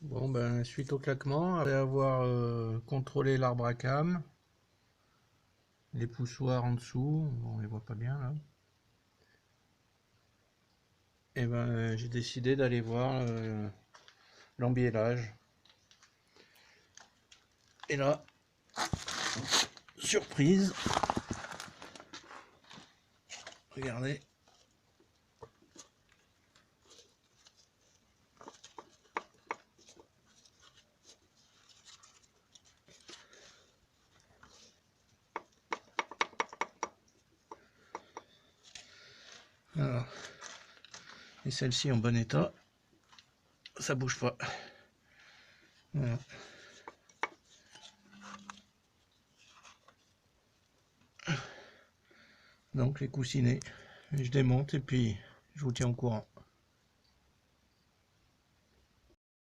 Bon ben suite au claquement, après avoir contrôlé l'arbre à cames, les poussoirs en dessous, bon, on les voit pas bien là, et ben j'ai décidé d'aller voir l'embiellage. Et là, surprise, regardez. Alors, et celle-ci en bon état, ça bouge pas. Voilà. Donc les coussinets, je démonte et puis je vous tiens au courant.